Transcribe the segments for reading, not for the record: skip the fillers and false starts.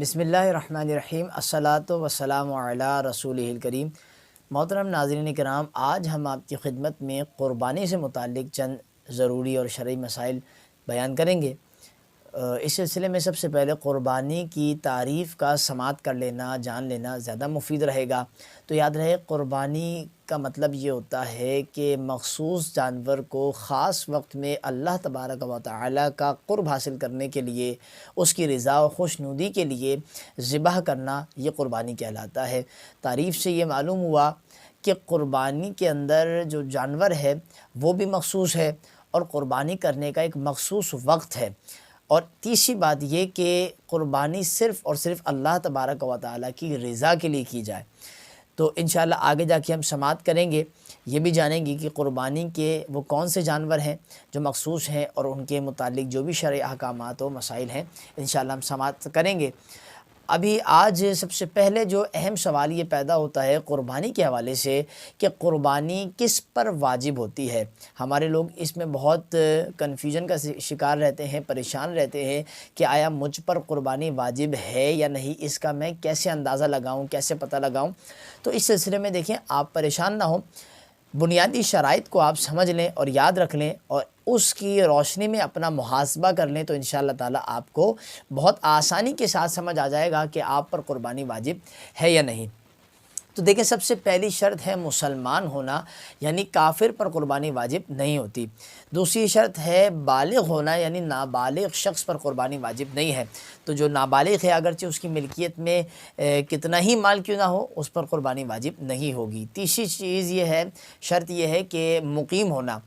بسم اللہ الرحمن الرحیم الصلاۃ والسلام علی رسولہ الکریم۔ محترم ناظرین کرام، آج ہم آپ کی خدمت میں قربانی سے متعلق چند ضروری اور شرعی مسائل بیان کریں گے۔ اس سلسلے میں سب سے پہلے قربانی کی تعریف کا سماعت کر لینا، جان لینا زیادہ مفید رہے گا۔ تو یاد رہے، قربانی کا مطلب یہ ہوتا ہے کہ مخصوص جانور کو خاص وقت میں اللہ تبارک و تعالی کا قرب حاصل کرنے کے لیے، اس کی رضا و خوشنودی کے لیے ذبح کرنا، یہ قربانی کہلاتا ہے۔ تعریف سے یہ معلوم ہوا کہ قربانی کے اندر جو جانور ہے وہ بھی مخصوص ہے اور قربانی کرنے کا ایک مخصوص وقت ہے۔ اور تیسری بات یہ کہ قربانی صرف اور صرف اللہ تبارک و تعالیٰ کی رضا کے لیے کی جائے۔ تو انشاءاللہ آگے جا کے ہم سماعت کریں گے، یہ بھی جانیں گے کہ قربانی کے وہ کون سے جانور ہیں جو مخصوص ہیں اور ان کے متعلق جو بھی شرعی احکامات و مسائل ہیں، انشاءاللہ ہم سماعت کریں گے۔ ابھی آج سب سے پہلے جو اہم سوال یہ پیدا ہوتا ہے قربانی کے حوالے سے کہ قربانی کس پر واجب ہوتی ہے۔ ہمارے لوگ اس میں بہت کنفیوژن کا شکار رہتے ہیں، پریشان رہتے ہیں کہ آیا مجھ پر قربانی واجب ہے یا نہیں، اس کا میں کیسے اندازہ لگاؤں، کیسے پتہ لگاؤں۔ تو اس سلسلے میں دیکھیں، آپ پریشان نہ ہوں، بنیادی شرائط کو آپ سمجھ لیں اور یاد رکھ لیں اور اس کی روشنی میں اپنا محاسبہ کر لیں، تو انشاءاللہ تعالیٰ آپ کو بہت آسانی کے ساتھ سمجھ آ جائے گا کہ آپ پر قربانی واجب ہے یا نہیں۔ تو دیکھیں، سب سے پہلی شرط ہے مسلمان ہونا، یعنی کافر پر قربانی واجب نہیں ہوتی۔ دوسری شرط ہے بالغ ہونا، یعنی نابالغ شخص پر قربانی واجب نہیں ہے۔ تو جو نابالغ ہے، اگرچہ اس کی ملکیت میں کتنا ہی مال کیوں نہ ہو، اس پر قربانی واجب نہیں ہوگی۔ تیسری چیز یہ ہے، شرط یہ ہے کہ مقیم ہونا۔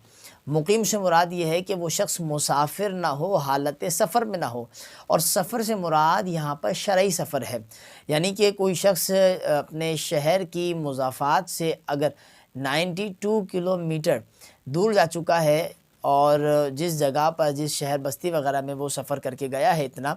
مقیم سے مراد یہ ہے کہ وہ شخص مسافر نہ ہو، حالت سفر میں نہ ہو، اور سفر سے مراد یہاں پر شرعی سفر ہے، یعنی کہ کوئی شخص اپنے شہر کی مضافات سے اگر 92 کلومیٹر دور جا چکا ہے اور جس جگہ پر، جس شہر بستی وغیرہ میں وہ سفر کر کے گیا ہے اتنا،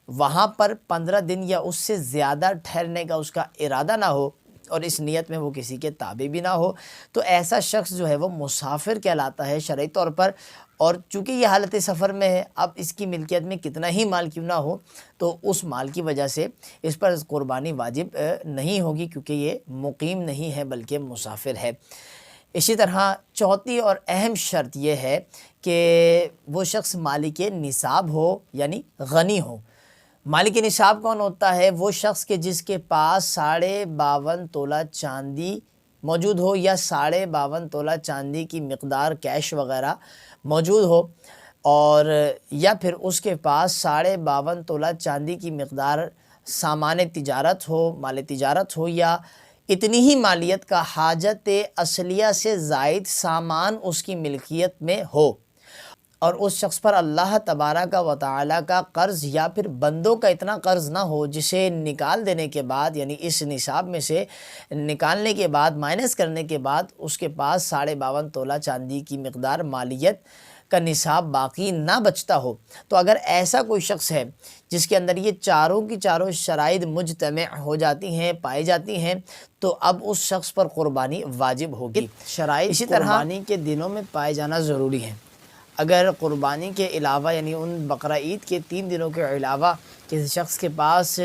وہاں پر 15 دن یا اس سے زیادہ ٹھہرنے کا اس کا ارادہ نہ ہو اور اس نیت میں وہ کسی کے تابع بھی نہ ہو، تو ایسا شخص جو ہے وہ مسافر کہلاتا ہے شرعی طور پر۔ اور چونکہ یہ حالت سفر میں ہے، اب اس کی ملکیت میں کتنا ہی مال کیوں نہ ہو، تو اس مال کی وجہ سے اس پر قربانی واجب نہیں ہوگی، کیونکہ یہ مقیم نہیں ہے بلکہ مسافر ہے۔ اسی طرح چوتھی اور اہم شرط یہ ہے کہ وہ شخص مالک نصاب ہو، یعنی غنی ہو۔ مالک نصاب کون ہوتا ہے؟ وہ شخص کے جس کے پاس 52.5 تولہ چاندی موجود ہو یا 52.5 تولہ چاندی کی مقدار کیش وغیرہ موجود ہو، اور یا پھر اس کے پاس 52.5 تولہ چاندی کی مقدار سامان تجارت ہو، مال تجارت ہو، یا اتنی ہی مالیت کا حاجت اصلیہ سے زائد سامان اس کی ملکیت میں ہو، اور اس شخص پر اللہ تبارک و تعالی کا قرض یا پھر بندوں کا اتنا قرض نہ ہو جسے نکال دینے کے بعد، یعنی اس نصاب میں سے نکالنے کے بعد، مائنس کرنے کے بعد، اس کے پاس 52.5 تولہ چاندی کی مقدار مالیت کا نصاب باقی نہ بچتا ہو۔ تو اگر ایسا کوئی شخص ہے جس کے اندر یہ چاروں کی چاروں شرائط مجتمع ہو جاتی ہیں، پائی جاتی ہیں، تو اب اس شخص پر قربانی واجب ہوگی۔ شرائط اسی طرح قربانی کے دنوں میں پائے جانا ضروری ہے۔ اگر قربانی کے علاوہ، یعنی ان بقرہ عید کے 3 دنوں کے علاوہ کسی شخص کے پاس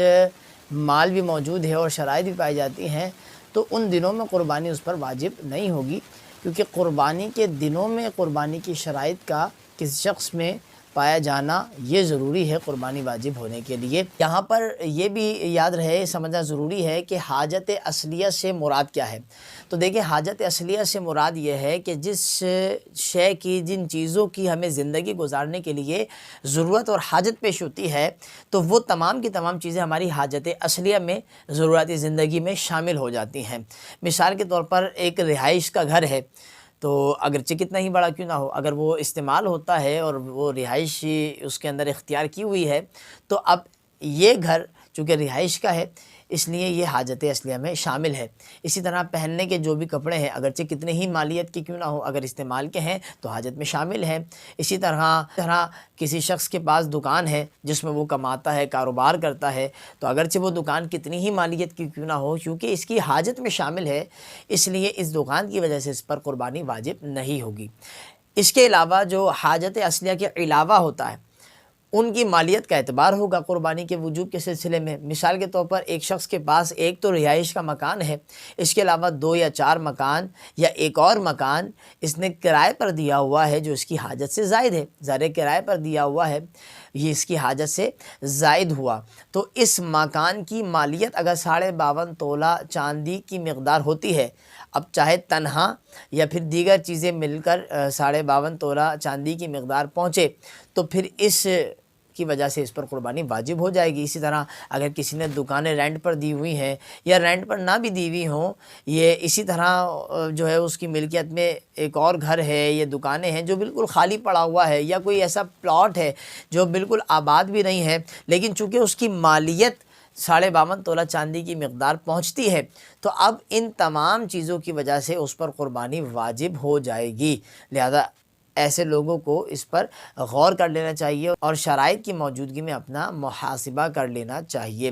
مال بھی موجود ہے اور شرائط بھی پائی جاتی ہیں، تو ان دنوں میں قربانی اس پر واجب نہیں ہوگی، کیونکہ قربانی کے دنوں میں قربانی کی شرائط کا کسی شخص میں پایا جانا یہ ضروری ہے قربانی واجب ہونے کے لیے۔ یہاں پر یہ بھی یاد رہے، سمجھنا ضروری ہے کہ حاجت اصلیہ سے مراد کیا ہے۔ تو دیکھیں، حاجت اصلیہ سے مراد یہ ہے کہ جس شے کی، جن چیزوں کی ہمیں زندگی گزارنے کے لیے ضرورت اور حاجت پیش ہوتی ہے، تو وہ تمام کی تمام چیزیں ہماری حاجت اصلیہ میں، ضروریات زندگی میں شامل ہو جاتی ہیں۔ مثال کے طور پر ایک رہائش کا گھر ہے، تو اگرچہ کتنا ہی بڑا کیوں نہ ہو، اگر وہ استعمال ہوتا ہے اور وہ رہائش اس کے اندر اختیار کی ہوئی ہے، تو اب یہ گھر چونکہ رہائش کا ہے، اس لیے یہ حاجت اصلیہ میں شامل ہے۔ اسی طرح پہننے کے جو بھی کپڑے ہیں، اگرچہ کتنے ہی مالیت کے کیوں نہ ہو، اگر استعمال کے ہیں تو حاجت میں شامل ہیں۔ اسی طرح کسی شخص کے پاس دکان ہے جس میں وہ کماتا ہے، کاروبار کرتا ہے، تو اگرچہ وہ دکان کتنی ہی مالیت کی کیوں نہ ہو، کیونکہ اس کی حاجت میں شامل ہے، اس لیے اس دکان کی وجہ سے اس پر قربانی واجب نہیں ہوگی۔ اس کے علاوہ جو حاجت اصلیہ کے علاوہ ہوتا ہے، ان کی مالیت کا اعتبار ہوگا قربانی کے وجوب کے سلسلے میں۔ مثال کے طور پر ایک شخص کے پاس ایک تو رہائش کا مکان ہے، اس کے علاوہ 2 یا 4 مکان یا ایک اور مکان اس نے کرائے پر دیا ہوا ہے جو اس کی حاجت سے زائد ہے، ظاہر کرائے پر دیا ہوا ہے، یہ اس کی حاجت سے زائد ہوا، تو اس مکان کی مالیت اگر 52.5 تولہ چاندی کی مقدار ہوتی ہے، اب چاہے تنہا یا پھر دیگر چیزیں مل کر 52.5 تولہ چاندی کی مقدار پہنچے تو پھر اس کی وجہ سے اس پر قربانی واجب ہو جائے گی۔ اسی طرح اگر کسی نے دکانیں رینٹ پر دی ہوئی ہیں یا رینٹ پر نہ بھی دی ہوئی ہوں، یہ اسی طرح جو ہے اس کی ملکیت میں ایک اور گھر ہے یا دکانیں ہیں جو بالکل خالی پڑا ہوا ہے، یا کوئی ایسا پلاٹ ہے جو بالکل آباد بھی نہیں ہے لیکن چونکہ اس کی مالیت 52.5 تولہ چاندی کی مقدار پہنچتی ہے، تو اب ان تمام چیزوں کی وجہ سے اس پر قربانی واجب ہو جائے گی۔ لہذا ایسے لوگوں کو اس پر غور کر لینا چاہیے اور شرائط کی موجودگی میں اپنا محاسبہ کر لینا چاہیے۔